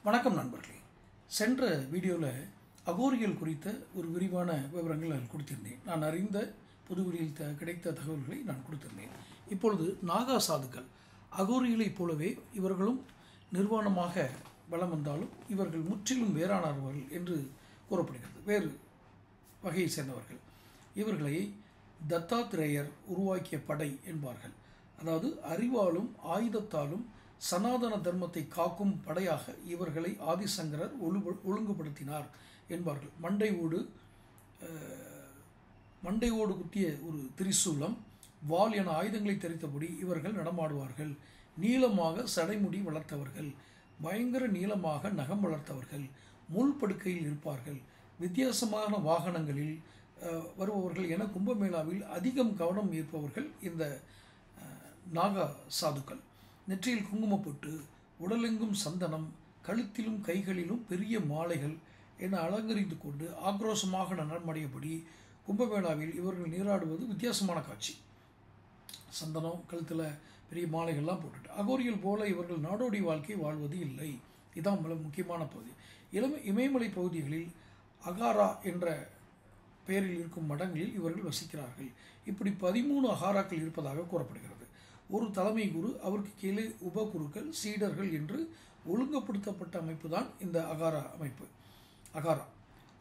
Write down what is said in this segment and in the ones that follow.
வணக்கம் நண்பர்களே. சென்ற வீடியோவில் அகோரிகள் குறித்த ஒரு விரிவான விவரங்கள் நான் கொடுத்திருந்தேன். நான் அறிந்த புதுவெளியில் கிடைத்த தகவல்களை நான் கொடுத்திருந்தேன். இப்பொழுது நாகா சாதுக்கள் அகோரிகளைப் போலவே இவர்களும் நிர்வாணமாக வலம் வந்தாலும் இவர்கள் முற்றிலும் வேறானவர்கள் என்று கூறப்படுகிறது. வேறு வகையை சேர்ந்தவர்கள். இவர்களை தத்தாத்திரேயர் உருவாக்கிய படை என்பார்கள். அதாவது அறிவாலும் ஆயுதத்தாலும் சனாதன தர்மத்தை காக்கும் படையாக இவர்களை ஆதிசங்கரர் ஒழுங்குபடுத்தினார் என்பார்கள். மண்டையோடு குத்திய ஒரு திரிசூலம், வாள் என ஆயுதங்களை தெரித்தபடி இவர்கள் நடமாடுவார்கள். நீளமாக சடைமுடி வளர்த்தவர்கள், பயங்கர நீளமாக நகம் வளர்த்தவர்கள், முள் படுக்கையில் இருப்பார்கள், வித்தியாசமான வாகனங்களில் வருபவர்கள் என கும்பமேளாவில் அதிகம் கவனம் ஈர்ப்பவர்கள் இந்த நாகா சாதுக்கள். நெற்றியில் குங்குமப்பொட்டு, உடலெங்கும் சந்தனம், கழுத்திலும் கைகளிலும் பெரிய மாலைகள் என அலங்கரித்து கொண்டு ஆக்ரோஷமாக நடனமாடியபடி கும்பமேளாவில் இவர்கள் நீராடுவது வித்தியாசமான காட்சி. சந்தனம், கழுத்தில் பெரிய மாலைகள்லாம் போட்டுட்டு அகோரிகள் போல இவர்கள் நாடோடி வாழ்க்கை வாழ்வது இல்லை. இதுதான் முக்கியமான பகுதி. இமயமலை பகுதிகளில் அகாரா என்ற பெயரில் இருக்கும் மடங்களில் இவர்கள் வசிக்கிறார்கள். இப்படி 13 அகாராக்கள் இருப்பதாக கூறப்படுகிறது. ஒரு தலைமை குரு, அவருக்கு கீழே உபகுருக்கள், சீடர்கள் என்று ஒழுங்குபடுத்தப்பட்ட அமைப்பு தான் இந்த அகாரா அமைப்பு. அகாரா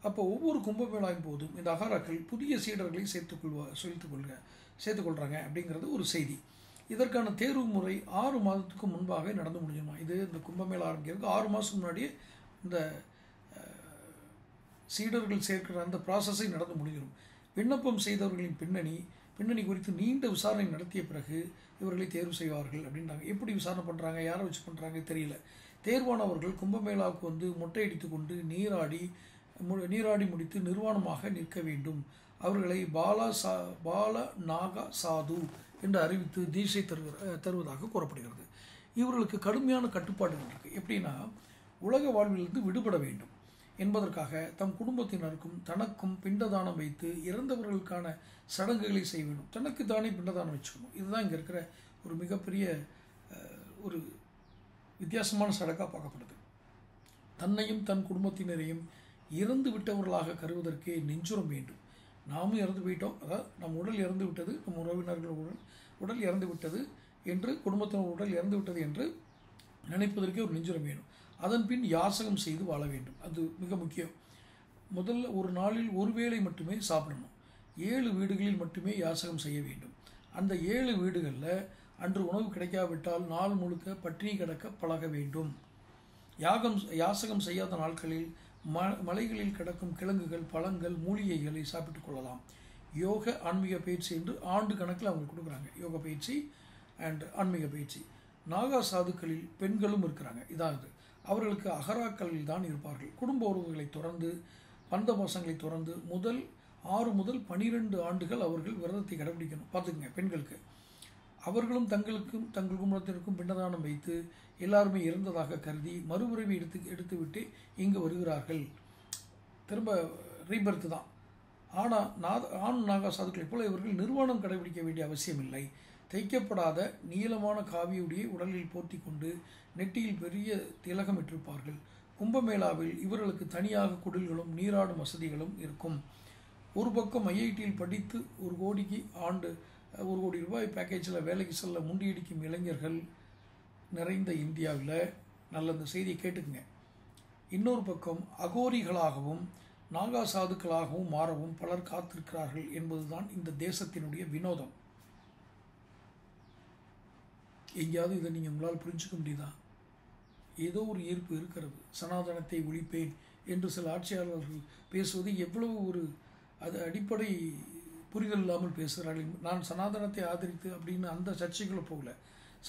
அப்போ ஒவ்வொரு கும்பமேளாவின் போதும் இந்த அகாராக்கள் புதிய சீடர்களை சேர்த்துக்கொள்கிறாங்க அப்படிங்கிறது ஒரு செய்தி. இதற்கான தேர்வு முறை 6 மாதத்துக்கு முன்பாக நடந்து முடிஞ்சுமா. இது இந்த கும்பமேளா ஆரம்பிக்கிறதுக்கு 6 மாதம் முன்னாடியே இந்த சீடர்கள் சேர்க்கிற அந்த ப்ராசஸை நடந்து முடிஞ்சிடும். விண்ணப்பம் செய்தவர்களின் பின்னணி குறித்து நீண்ட விசாரணை நடத்திய பிறகு இவர்களை தேர்வு செய்வார்கள் அப்படின்றாங்க. எப்படி விசாரணை பண்ணுறாங்க, யாரை வச்சு பண்ணுறாங்க தெரியல. தேர்வானவர்கள் கும்பமேளாவுக்கு வந்து மொட்டை அடித்து கொண்டு நீராடி முடித்து நிர்வாணமாக நிற்க வேண்டும். அவர்களை பால நாகா சாது என்று அறிவித்து தீட்சை தருவதாக கூறப்படுகிறது. இவர்களுக்கு கடுமையான கட்டுப்பாடுகள் இருக்குது. எப்படின்னா, உலக வாழ்விலிருந்து விடுபட வேண்டும் என்பதற்காக தம் குடும்பத்தினருக்கும் தனக்கும் பிண்டதானம் வைத்து இறந்தவர்களுக்கான சடங்குகளை செய்ய வேண்டும். தனக்கு தானே பிண்டதானம் வச்சுக்கணும். இதுதான் இங்கே இருக்கிற ஒரு மிகப்பெரிய ஒரு வித்தியாசமான சடங்காக பார்க்கப்படுது. தன்னையும் தன் குடும்பத்தினரையும் இறந்து விட்டவர்களாக கருவதற்கே நெஞ்சுரம் வேண்டும். நாமும் இறந்து போயிட்டோம், அதாவது நம் உடல் இறந்து விட்டது, நம் உறவினர்கள் உடல் இறந்து விட்டது என்று, குடும்பத்தினர் உடல் இறந்து விட்டது என்று நினைப்பதற்கே ஒரு நெஞ்சுரம் வேணும். அதன் பின் யாசகம் செய்து வாழ வேண்டும். அது மிக முக்கியம். முதல்ல ஒரு நாளில் ஒரு வேளை மட்டுமே சாப்பிடணும். 7 வீடுகளில் மட்டுமே யாசகம் செய்ய வேண்டும். அந்த 7 வீடுகளில் அன்று உணவு கிடைக்காவிட்டால் நாள் முழுக்க பட்டினி கிடக்க பழக வேண்டும். யாசகம் செய்யாத நாட்களில் மலைகளில் கிடக்கும் கிழங்குகள், பழங்கள், மூலிகைகளை சாப்பிட்டு கொள்ளலாம். யோக ஆன்மீக பயிற்சி என்று ஆண்டு கணக்கில் அவங்க கொடுக்குறாங்க. யோக பயிற்சி அண்ட் ஆன்மீக பயிற்சி. நாகா சாதுக்களில் பெண்களும் இருக்கிறாங்க. இதாவது அவர்களுக்கு அகராக்களில் தான் இருப்பார்கள். குடும்ப உறவுகளை தொடர்ந்து, பந்தபாசங்களை தொடர்ந்து 6 முதல் 12 ஆண்டுகள் அவர்கள் விரதத்தை கடைபிடிக்கணும். பார்த்துக்குங்க, பெண்களுக்கு. அவர்களும் தங்களுக்கும் தங்கள் குடும்பத்திற்கும் பிண்டதானம் வைத்து எல்லாருமே இறந்ததாக கருதி மறுபிறவி எடுத்துவிட்டு இங்கு வருகிறார்கள். திரும்ப ரீபர்த்து தான். ஆனால் ஆண் நாகா சாதுக்களைப் போல இவர்கள் நிர்வாணம் கடைபிடிக்க வேண்டிய அவசியம் இல்லை. தைக்கப்படாத நீளமான காவியுடைய உடலில் போர்த்தி கொண்டு நெட்டியில் பெரிய திலகம் இட்டிருப்பார்கள். கும்பமேளாவில் இவர்களுக்கு தனியாக குடில்களும் நீராடும் வசதிகளும் இருக்கும். ஒரு பக்கம் ஐஐடியில் படித்து 1 கோடி ரூபாய் பேக்கேஜில் வேலைக்கு செல்ல முண்டியடிக்கும் இளைஞர்கள் நிறைந்த இந்தியாவில் நல்ல இந்த செய்தியை கேட்டுக்குங்க. இன்னொரு பக்கம் அகோரிகளாகவும் நாகா சாதுக்களாகவும் மாறவும் பலர் காத்திருக்கிறார்கள் என்பதுதான் இந்த தேசத்தினுடைய வினோதம். எங்கேயாவது இதை நீங்கள் உங்களால் புரிஞ்சுக்க முடியுதா? ஏதோ ஒரு ஈர்ப்பு இருக்கிறது. சனாதனத்தை ஒழிப்பேன் என்று சில ஆட்சியாளர்கள் பேசுவது எவ்வளவு ஒரு அது அடிப்படை புரிதல் இல்லாமல் பேசுகிறார்கள். நான் சனாதனத்தை ஆதரித்து அப்படின்னு அந்த சர்ச்சைக்குள்ள போகல.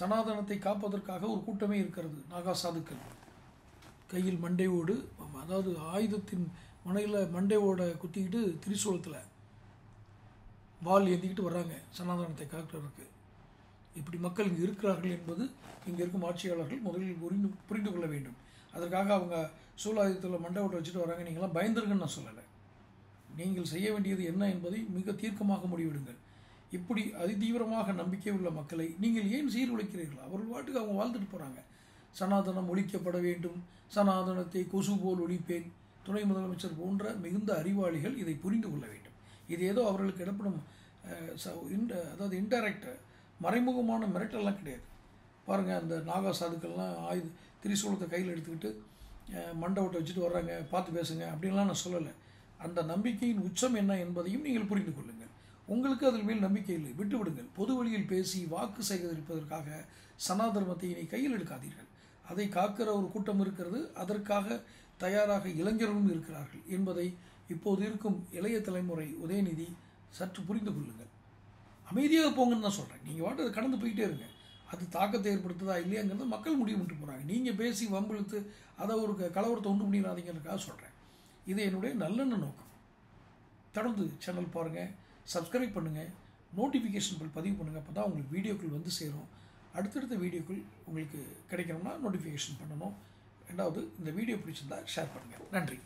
சனாதனத்தை காப்பதற்காக ஒரு கூட்டமே இருக்கிறது. நாகா சாதுக்கள் கையில் மண்டையோடு, அதாவது ஆயுதத்தின் மனையில் மண்டையோட குத்திக்கிட்டு திரிசூலத்தில் வால் ஏந்திக்கிட்டு வர்றாங்க சனாதனத்தை காக்கிறதுக்கு. இப்படி மக்கள் இங்கே இருக்கிறார்கள் என்பது இங்கே இருக்கும் ஆட்சியாளர்கள் முதலில் புரிந்து கொள்ள வேண்டும். அதற்காக அவங்க சூலாயுதத்தில் மண்டை ஓட்ட வச்சுட்டு வராங்க, நீங்களாம் பயந்துருங்கன்னு நான் சொல்லலை. நீங்கள் செய்ய வேண்டியது என்ன என்பதை மிக தீர்க்கமாக முடிவெடுங்கள். இப்படி அதிதீவிரமாக நம்பிக்கை உள்ள மக்களை நீங்கள் ஏன் சீர்குலைக்கிறீர்கள்? அவர்கள் வாட்டுக்கு அவங்க வாழ்ந்துட்டு போகிறாங்க. சனாதனம் ஒழிக்கப்பட வேண்டும், சனாதனத்தை கொசு போல் ஒழிப்பேன், துணை முதலமைச்சர் போன்ற மிகுந்த அறிவாளிகள் இதை புரிந்து கொள்ள வேண்டும். இது ஏதோ அவர்களுக்கு இடப்படும் அதாவது இன்டைரக்ட் மறைமுகமான மிரட்டெல்லாம் கிடையாது. பாருங்கள், அந்த நாகா சாதுக்கள்லாம் திரிசூலத்தை கையில் எடுத்துக்கிட்டு மண்டபத்தை வச்சுட்டு வர்றாங்க, பார்த்து பேசுங்க அப்படின்லாம் நான் சொல்லலை. அந்த நம்பிக்கையின் உச்சம் என்ன என்பதையும் நீங்கள் புரிந்து கொள்ளுங்கள். உங்களுக்கு அதில் மேல் நம்பிக்கை இல்லை, விட்டுவிடுங்கள். பொது வழியில் பேசி வாக்கு சேகரிப்பதற்காக சனாதர்மத்தை இனி கையில் எடுக்காதீர்கள். அதை காக்கிற ஒரு கூட்டம் இருக்கிறது, அதற்காக தயாராக இளைஞர்களும் இருக்கிறார்கள் என்பதை இப்போது இருக்கும் இளைய தலைமுறை உதயநிதி சற்று புரிந்து கொள்ளுங்கள். அமைதியாக போங்கன்னு தான் சொல்கிறேன். நீங்கள் வாட்டு அதை கடந்து போயிட்டே இருங்க. அது தாக்கத்தை ஏற்படுத்துதா இல்லையாங்கிறத மக்கள் முடிவு பண்ணிட்டு போகிறாங்க. நீங்கள் பேசி வம்பிழுத்து அதை ஒரு கலவரத்தை உண்டு பண்ணிடாதீங்கிறதுக்காக சொல்கிறேன். இது என்னுடைய நல்லெண்ண நோக்கம். தொடர்ந்து சேனல் பாருங்கள், சப்ஸ்கிரைப் பண்ணுங்கள், நோட்டிஃபிகேஷன் பில் பதிவு பண்ணுங்கள். அப்போ தான் உங்களுக்கு வீடியோக்கள் வந்து சேரும். அடுத்தடுத்த வீடியோக்கள் உங்களுக்கு கிடைக்கணும்னா நோட்டிஃபிகேஷன் பண்ணணும். ரெண்டாவது, இந்த வீடியோ பிடிச்சிருந்தால் ஷேர் பண்ணுங்கள். நன்றி.